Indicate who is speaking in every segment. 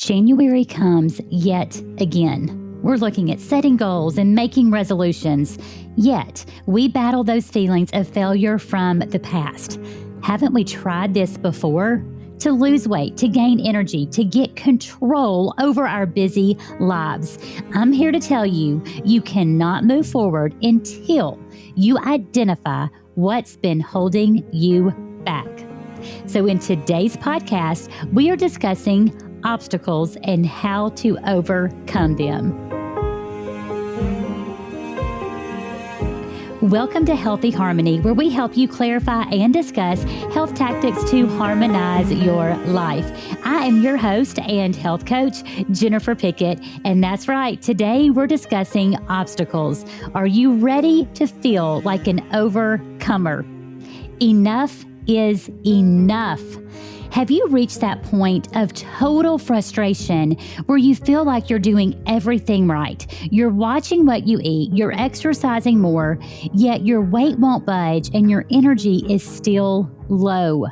Speaker 1: January comes yet again. We're looking at setting goals and making resolutions. Yet, we battle those feelings of failure from the past. Haven't we tried this before? To lose weight, to gain energy, to get control over our busy lives. I'm here to tell you, you cannot move forward until you identify what's been holding you back. So in today's podcast, we are discussing obstacles and how to overcome them. Welcome to Healthy Harmony, where we help you clarify and discuss health tactics to harmonize your life. I am your host and health coach, Jennifer Pickett, and that's right. Today we're discussing obstacles. Are you ready to feel like an overcomer? Enough is enough. Have you reached that point of total frustration where you feel like you're doing everything right? You're watching what you eat, you're exercising more, yet your weight won't budge and your energy is still low.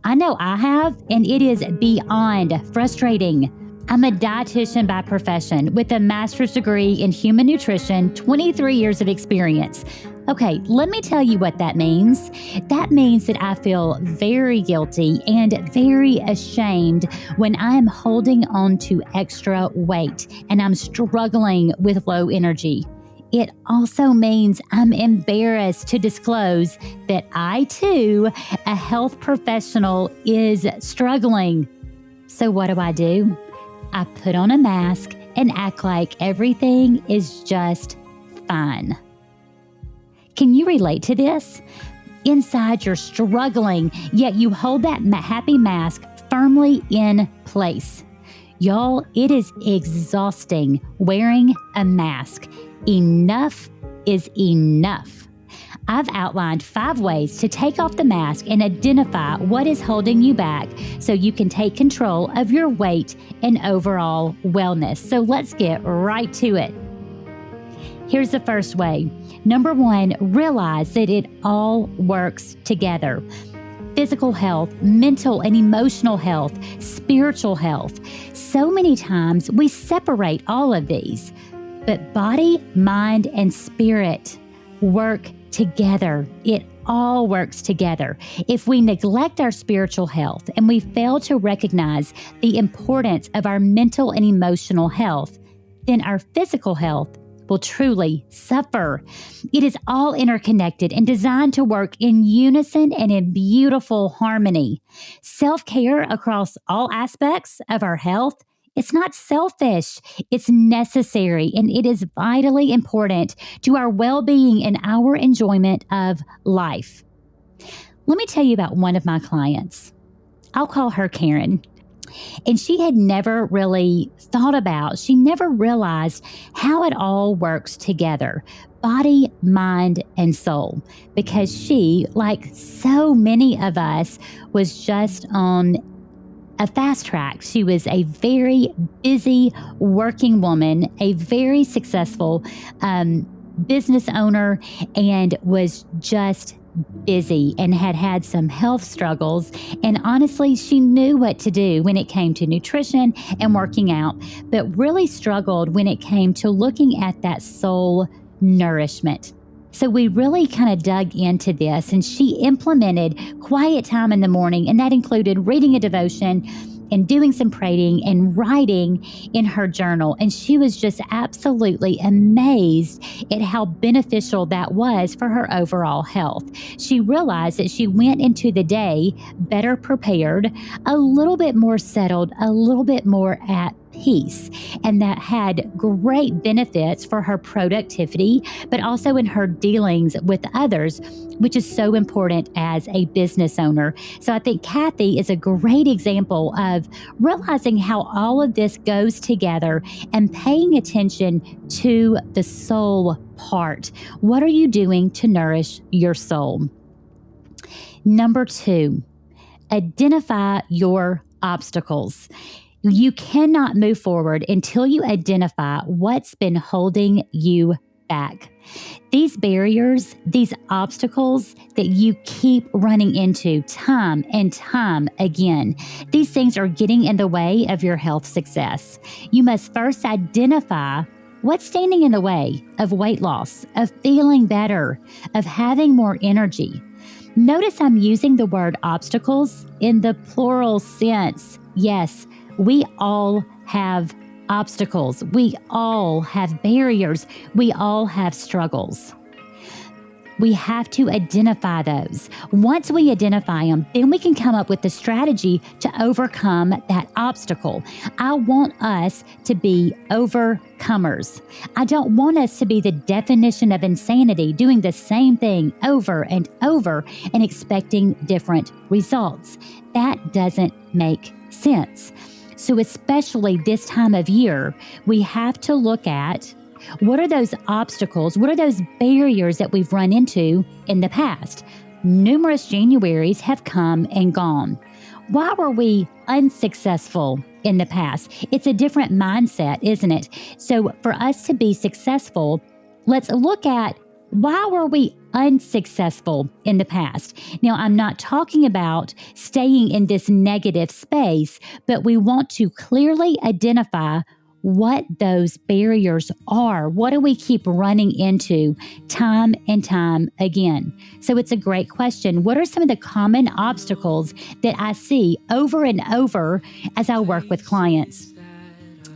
Speaker 1: I know I have, and it is beyond frustrating. I'm a dietitian by profession with a master's degree in human nutrition, 23 years of experience. Okay, let me tell you what that means. That means that I feel very guilty and very ashamed when I am holding on to extra weight and I'm struggling with low energy. It also means I'm embarrassed to disclose that I too, a health professional, is struggling. So what do? I put on a mask and act like everything is just fine. Can you relate to this? Inside, you're struggling, yet you hold that happy mask firmly in place. Y'all, it is exhausting wearing a mask. Enough is enough. I've outlined 5 ways to take off the mask and identify what is holding you back so you can take control of your weight and overall wellness. So let's get right to it. Here's the first way. Number 1, realize that it all works together. Physical health, mental and emotional health, spiritual health. So many times we separate all of these, but body, mind, and spirit work together. It all works together. If we neglect our spiritual health and we fail to recognize the importance of our mental and emotional health, then our physical health will truly suffer. It is all interconnected and designed to work in unison and in beautiful harmony. Self-care across all aspects of our health, it's not selfish, it's necessary, and it is vitally important to our well-being and our enjoyment of life. Let me tell you about one of my clients. I'll call her Karen. And she had never really she never realized how it all works together, body, mind, and soul, because she, like so many of us, was just on a fast track. She was a very busy working woman, a very successful business owner, and was just busy and had some health struggles. And honestly, she knew what to do when it came to nutrition and working out, but really struggled when it came to looking at that soul nourishment. So we really kind of dug into this, and she implemented quiet time in the morning, and that included reading a devotion and doing some praying and writing in her journal. And she was just absolutely amazed at how beneficial that was for her overall health. She realized that she went into the day better prepared, a little bit more settled, a little bit more at peace, and that had great benefits for her productivity, but also in her dealings with others, which is so important as a business owner. So I think Kathy is a great example of realizing how all of this goes together and paying attention to the soul part. What are you doing to nourish your soul? Number 2, identify your obstacles. You cannot move forward until you identify what's been holding you back. These barriers, these obstacles that you keep running into time and time again, these things are getting in the way of your health success. You must first identify what's standing in the way of weight loss, of feeling better, of having more energy. Notice I'm using the word obstacles in the plural sense. Yes, we all have obstacles. We all have barriers. We all have struggles. We have to identify those. Once we identify them, then we can come up with the strategy to overcome that obstacle. I want us to be overcomers. I don't want us to be the definition of insanity, doing the same thing over and over and expecting different results. That doesn't make sense. So especially this time of year, we have to look at what are those obstacles, what are those barriers that we've run into in the past. Numerous Januaries have come and gone. Why were we unsuccessful in the past? It's a different mindset, isn't it? So for us to be successful, let's look at why were we unsuccessful in the past? Now, I'm not talking about staying in this negative space, but we want to clearly identify what those barriers are. What do we keep running into time and time again? So it's a great question. What are some of the common obstacles that I see over and over as I work with clients?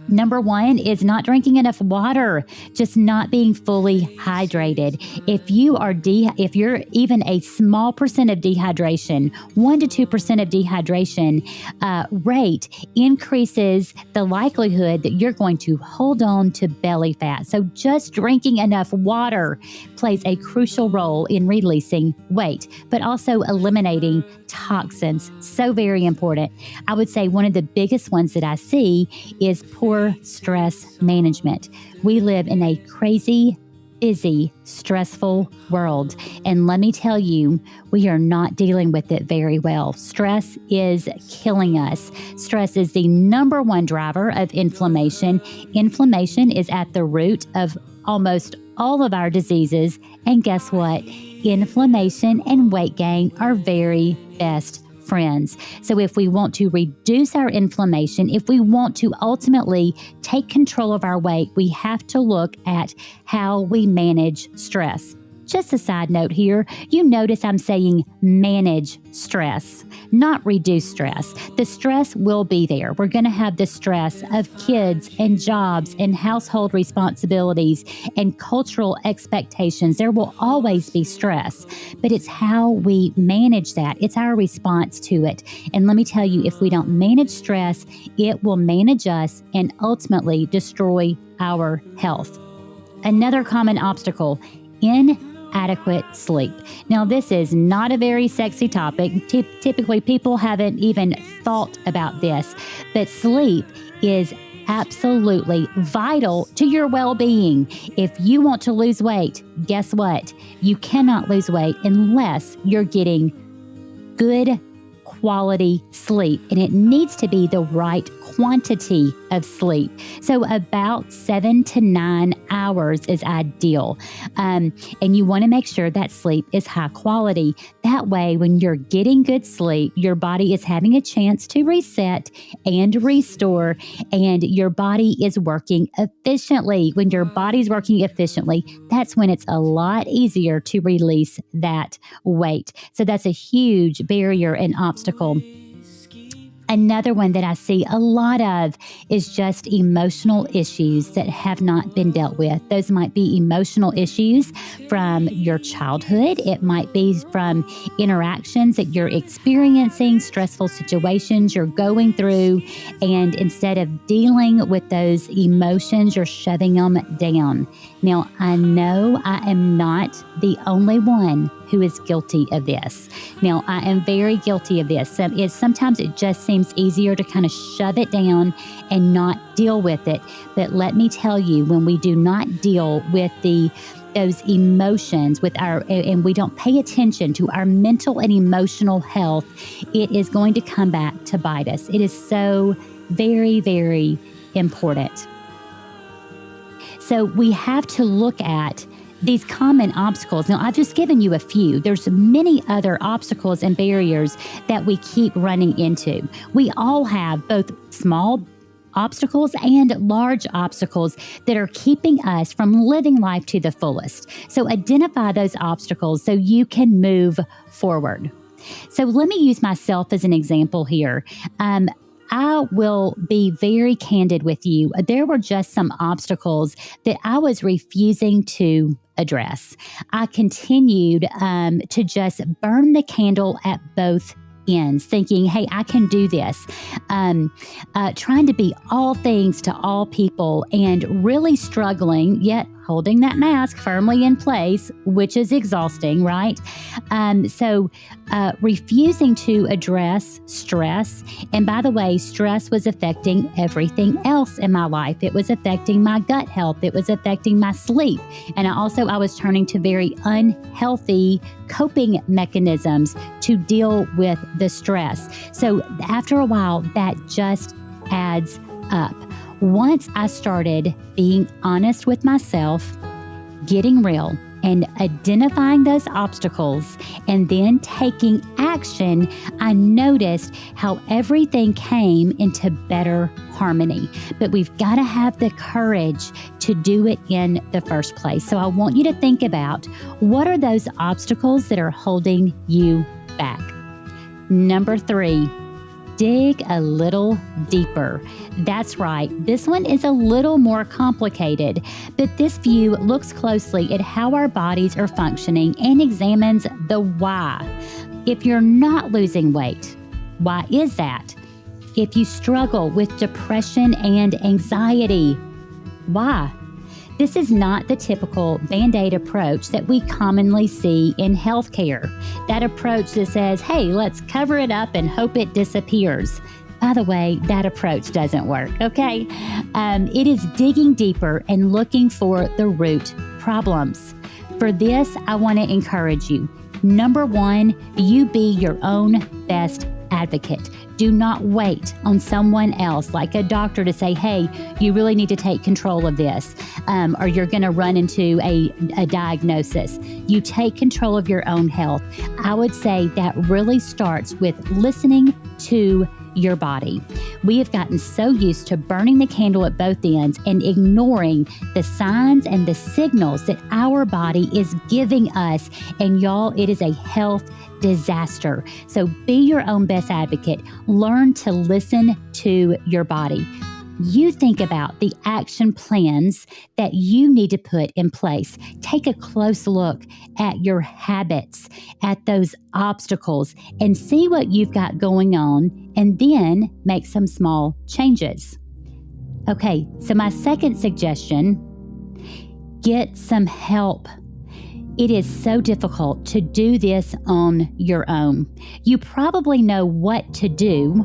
Speaker 1: Number one is not drinking enough water, just not being fully hydrated. If you're even a small percent of dehydration, 1 to 2% of dehydration rate increases the likelihood that you're going to hold on to belly fat. So just drinking enough water plays a crucial role in releasing weight, but also eliminating toxins. So very important. I would say one of the biggest ones that I see is poor stress management. We live in a crazy, busy, stressful world. And let me tell you, we are not dealing with it very well. Stress is killing us. Stress is the number one driver of inflammation. Inflammation is at the root of almost all of our diseases. And guess what? Inflammation and weight gain are very best friends. So if we want to reduce our inflammation, if we want to ultimately take control of our weight, we have to look at how we manage stress. Just a side note here, you notice I'm saying manage stress, not reduce stress. The stress will be there. We're going to have the stress of kids and jobs and household responsibilities and cultural expectations. There will always be stress, but it's how we manage that. It's our response to it. And let me tell you, if we don't manage stress, it will manage us and ultimately destroy our health. Another common obstacle, inadequate sleep. Now, this is not a very sexy topic. Typically, people haven't even thought about this, but sleep is absolutely vital to your well-being. If you want to lose weight, guess what? You cannot lose weight unless you're getting good quality sleep, and it needs to be the right quantity of sleep. So about 7 to 9 hours is ideal. And you want to make sure that sleep is high quality. That way, when you're getting good sleep, your body is having a chance to reset and restore, and your body is working efficiently. When your body's working efficiently, that's when it's a lot easier to release that weight. So that's a huge barrier and obstacle. Another one that I see a lot of is just emotional issues that have not been dealt with. Those might be emotional issues from your childhood. It might be from interactions that you're experiencing, stressful situations you're going through, and instead of dealing with those emotions, you're shoving them down. Now, I know I am not the only one who is guilty of this. Now, I am very guilty of this. Sometimes it just seems easier to kind of shove it down and not deal with it. But let me tell you, when we do not deal with those emotions and we don't pay attention to our mental and emotional health, it is going to come back to bite us. It is so very, very important. So we have to look at these common obstacles. Now, I've just given you a few. There's many other obstacles and barriers that we keep running into. We all have both small obstacles and large obstacles that are keeping us from living life to the fullest. So identify those obstacles so you can move forward. So let me use myself as an example here. I will be very candid with you. There were just some obstacles that I was refusing to address. I continued to just burn the candle at both ends, thinking, hey, I can do this. Trying to be all things to all people and really struggling, yet holding that mask firmly in place, which is exhausting, right? So refusing to address stress. And by the way, stress was affecting everything else in my life. It was affecting my gut health. It was affecting my sleep. And I was turning to very unhealthy coping mechanisms to deal with the stress. So after a while, that just adds up. Once I started being honest with myself, getting real, and identifying those obstacles, and then taking action, I noticed how everything came into better harmony. But we've got to have the courage to do it in the first place. So I want you to think about, what are those obstacles that are holding you back? Number 3. Dig a little deeper. That's right. This one is a little more complicated, but this view looks closely at how our bodies are functioning and examines the why. If you're not losing weight, why is that? If you struggle with depression and anxiety, why? This is not the typical Band-Aid approach that we commonly see in healthcare. That approach that says, hey, let's cover it up and hope it disappears. By the way, that approach doesn't work, okay? It is digging deeper and looking for the root problems. For this, I want to encourage you. Number 1, you be your own best advocate. Do not wait on someone else, like a doctor, to say, hey, you really need to take control of this, or you're going to run into a diagnosis. You take control of your own health. I would say that really starts with listening to your body. We have gotten so used to burning the candle at both ends and ignoring the signs and the signals that our body is giving us. And y'all, it is a health disaster. So be your own best advocate. Learn to listen to your body. You think about the action plans that you need to put in place. Take a close look at your habits, at those obstacles, and see what you've got going on, and then make some small changes. Okay, so my second suggestion, get some help. It is so difficult to do this on your own. You probably know what to do,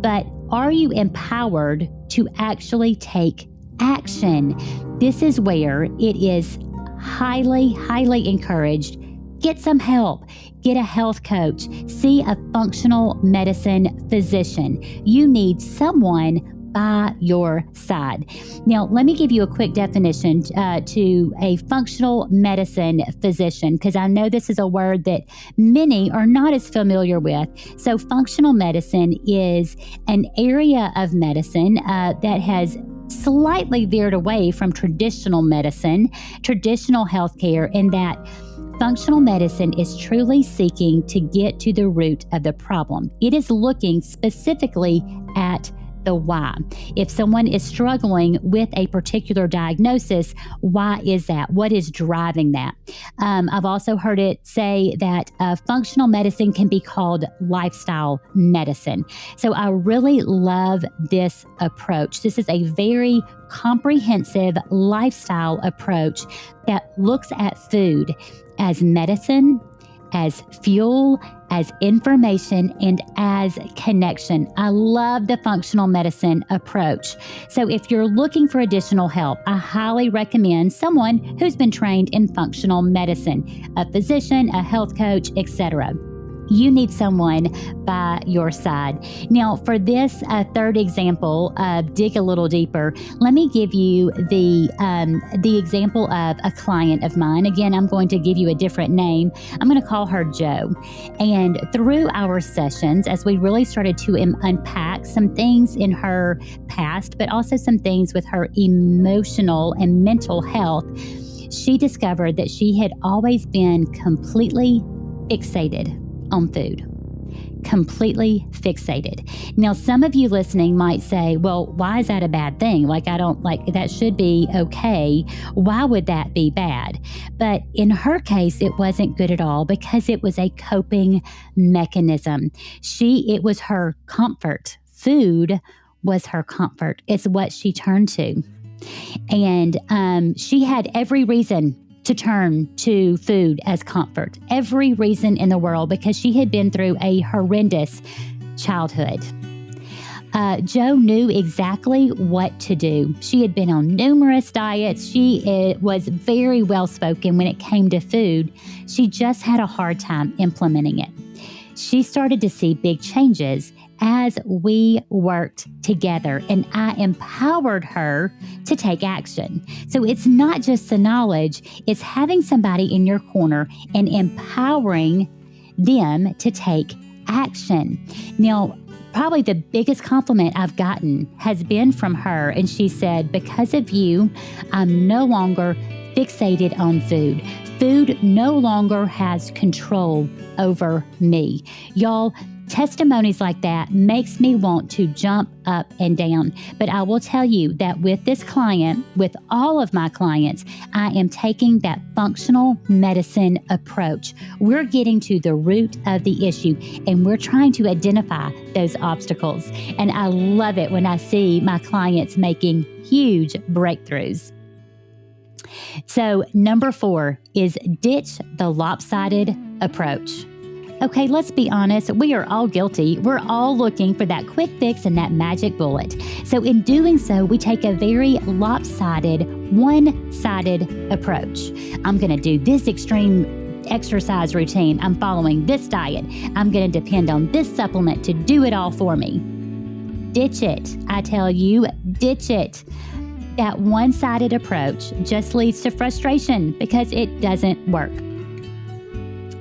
Speaker 1: but are you empowered to actually take action? This is where it is highly, highly encouraged. Get some help. Get a health coach. See a functional medicine physician. You need someone by your side. Now, let me give you a quick definition to a functional medicine physician, because I know this is a word that many are not as familiar with. So functional medicine is an area of medicine that has slightly veered away from traditional medicine, traditional healthcare, in that functional medicine is truly seeking to get to the root of the problem. It is looking specifically at the why. If someone is struggling with a particular diagnosis, why is that? What is driving that? I've also heard it say that functional medicine can be called lifestyle medicine. So I really love this approach. This is a very comprehensive lifestyle approach that looks at food as medicine, as fuel, as information, and as connection. I love the functional medicine approach. So if you're looking for additional help, I highly recommend someone who's been trained in functional medicine, a physician, a health coach, etc. You need someone by your side. Now, for this third example, dig a little deeper. Let me give you the example of a client of mine. Again, I'm going to give you a different name. I'm going to call her Jo. And through our sessions, as we really started to unpack some things in her past, but also some things with her emotional and mental health, she discovered that she had always been completely fixated on food. Completely fixated. Now, some of you listening might say, well, why is that a bad thing? That should be okay. Why would that be bad? But in her case, it wasn't good at all because it was a coping mechanism. It was her comfort. Food was her comfort. It's what she turned to. And she had every reason to turn to food as comfort, every reason in the world, because she had been through a horrendous childhood. Jo knew exactly what to do. She had been on numerous diets. She was very well-spoken when it came to food. She just had a hard time implementing it. She started to see big changes as we worked together, and I empowered her to take action. So it's not just the knowledge, it's having somebody in your corner and empowering them to take action. Now, probably the biggest compliment I've gotten has been from her, and she said, because of you, I'm no longer fixated on food. Food no longer has control over me. Y'all, testimonies like that makes me want to jump up and down. But I will tell you that with this client, with all of my clients, I am taking that functional medicine approach. We're getting to the root of the issue and we're trying to identify those obstacles. And I love it when I see my clients making huge breakthroughs. So number 4 is ditch the lopsided approach. Okay, let's be honest, we are all guilty. We're all looking for that quick fix and that magic bullet. So in doing so, we take a very lopsided, one-sided approach. I'm going to do this extreme exercise routine. I'm following this diet. I'm going to depend on this supplement to do it all for me. Ditch it. I tell you, ditch it. That one-sided approach just leads to frustration because it doesn't work.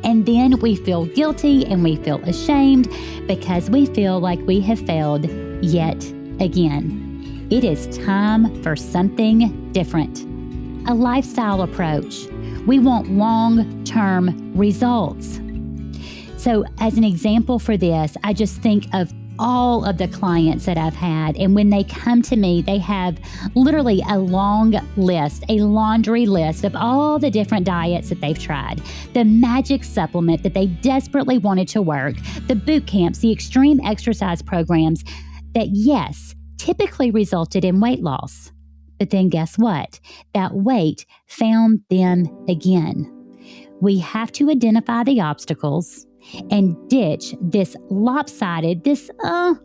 Speaker 1: And then we feel guilty and we feel ashamed because we feel like we have failed yet again. It is time for something different. A lifestyle approach. We want long-term results. So as an example for this, I just think of all of the clients that I've had. And when they come to me, they have literally a long list, a laundry list of all the different diets that they've tried, the magic supplement that they desperately wanted to work, the boot camps, the extreme exercise programs that, yes, typically resulted in weight loss. But then guess what? That weight found them again. We have to identify the obstacles and ditch this lopsided, this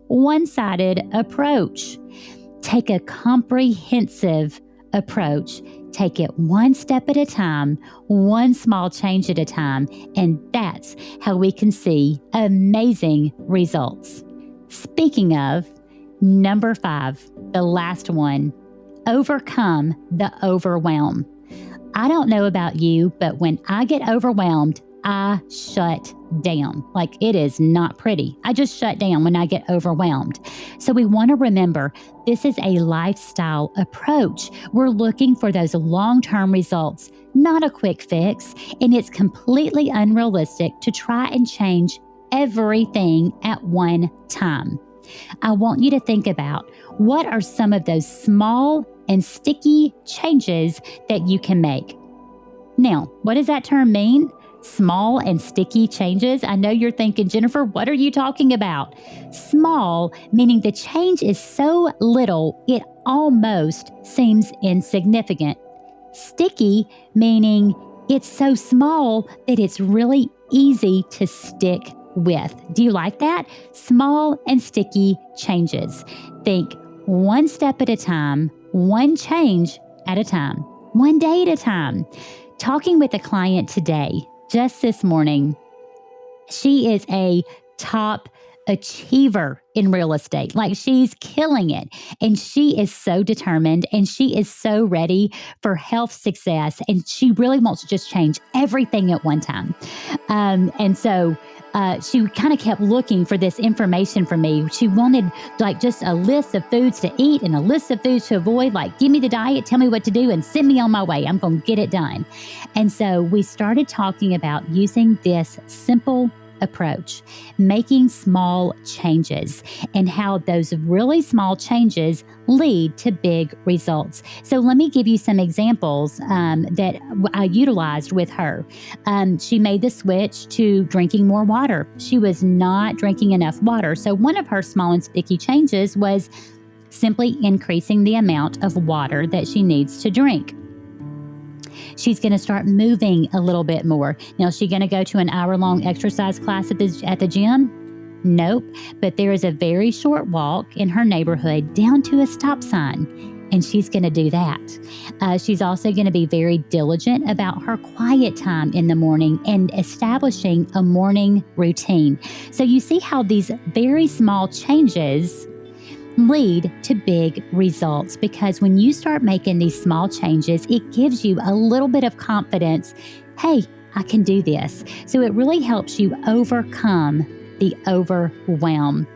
Speaker 1: one-sided approach. Take a comprehensive approach. Take it one step at a time, one small change at a time, and that's how we can see amazing results. Speaking of, number 5, the last one, overcome the overwhelm. I don't know about you, but when I get overwhelmed, I shut down. Like, it is not pretty. I just shut down when I get overwhelmed. So we want to remember this is a lifestyle approach. We're looking for those long-term results, not a quick fix. And it's completely unrealistic to try and change everything at one time. I want you to think about what are some of those small and sticky changes that you can make. Now, what does that term mean? Small and sticky changes? I know you're thinking, Jennifer, what are you talking about? Small, meaning the change is so little, it almost seems insignificant. Sticky, meaning it's so small that it's really easy to stick with. Do you like that? Small and sticky changes. Think one step at a time, one change at a time, one day at a time. Talking with a client today, just this morning, She is a top achiever in real estate. Like, she's killing it. And she is so determined, and she is so ready for health success. And she really wants to just change everything at one time. And so she kind of kept looking for this information from me. She wanted like just a list of foods to eat and a list of foods to avoid. Like, give me the diet, tell me what to do, and send me on my way. I'm going to get it done. And so we started talking about using this simple approach, making small changes, and how those really small changes lead to big results. So let me give you some examples that I utilized with her. She made the switch to drinking more water. She was not drinking enough water. So one of her small and sticky changes was simply increasing the amount of water that she needs to drink. She's going to start moving a little bit more. Now, is she going to go to an hour-long exercise class at the gym? Nope. But there is a very short walk in her neighborhood down to a stop sign, and she's going to do that. She's also going to be very diligent about her quiet time in the morning and establishing a morning routine. So you see how these very small changes lead to big results, because when you start making these small changes, it gives you a little bit of confidence. Hey, I can do this. So it really helps you overcome the overwhelm.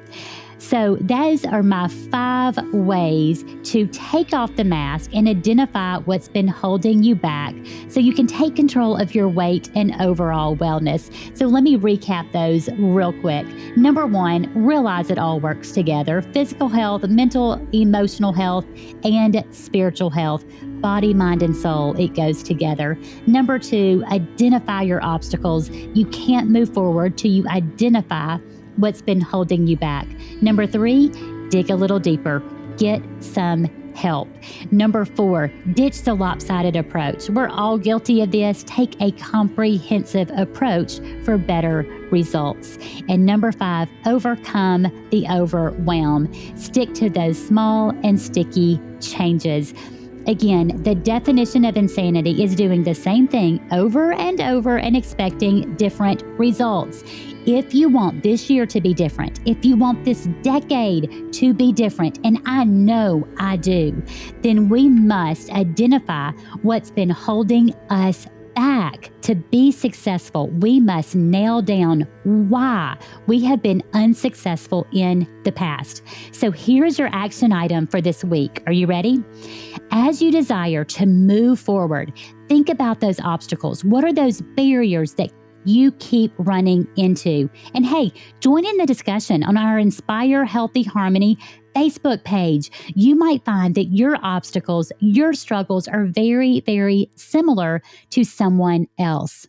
Speaker 1: So those are my 5 ways to take off the mask and identify what's been holding you back so you can take control of your weight and overall wellness. So let me recap those real quick. Number 1, realize it all works together. Physical health, mental, emotional health, and spiritual health. Body, mind, and soul, it goes together. Number 2, identify your obstacles. You can't move forward till you identify what's been holding you back. Number 3, dig a little deeper. Get some help. Number 4, ditch the lopsided approach. We're all guilty of this. Take a comprehensive approach for better results. And number 5, overcome the overwhelm. Stick to those small and sticky changes. Again, the definition of insanity is doing the same thing over and over and expecting different results. If you want this year to be different, if you want this decade to be different, and I know I do, then we must identify what's been holding us back. To be successful, we must nail down why we have been unsuccessful in the past. So here's your action item for this week. Are you ready? As you desire to move forward, think about those obstacles. What are those barriers that you keep running into? And hey, join in the discussion on our Inspire Healthy Harmony Facebook page. You might find that your obstacles, your struggles are very, very similar to someone else.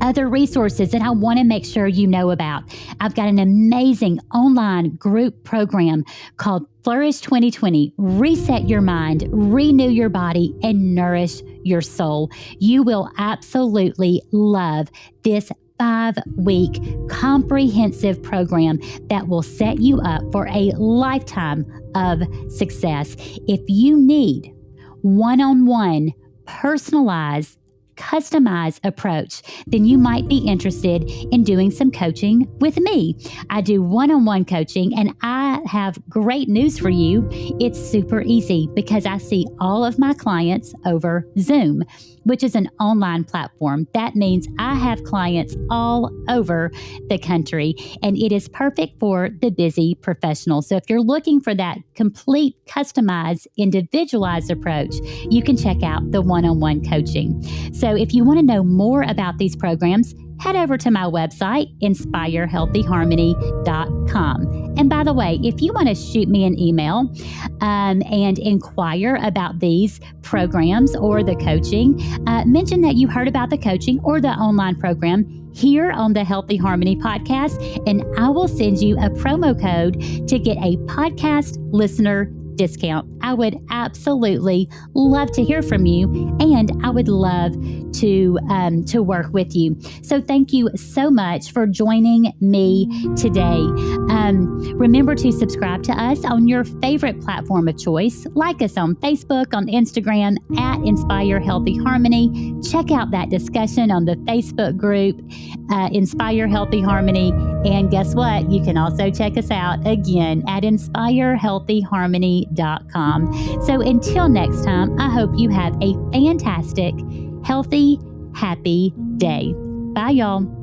Speaker 1: Other resources that I want to make sure you know about. I've got an amazing online group program called Flourish 2020. Reset your mind, renew your body, and nourish your soul. You will absolutely love this 5-week comprehensive program that will set you up for a lifetime of success. If you need one-on-one, personalized, customized approach, then you might be interested in doing some coaching with me. I do one-on-one coaching, and I have great news for you. It's super easy because I see all of my clients over Zoom, which is an online platform. That means I have clients all over the country, and it is perfect for the busy professional. So if you're looking for that complete, customized, individualized approach, you can check out the one-on-one coaching. So if you want to know more about these programs, head over to my website, inspirehealthyharmony.com. And by the way, if you want to shoot me an email and inquire about these programs or the coaching, mention that you heard about the coaching or the online program here on the Healthy Harmony podcast, and I will send you a promo code to get a podcast listener discount. I would absolutely love to hear from you, and I would love to work with you. So thank you so much for joining me today. Remember to subscribe to us on your favorite platform of choice. Like us on Facebook, on Instagram, at Inspire Healthy Harmony. Check out that discussion on the Facebook group, Inspire Healthy Harmony. And guess what? You can also check us out again at inspirehealthyharmony.com. So until next time, I hope you have a fantastic, healthy, happy day. Bye, y'all.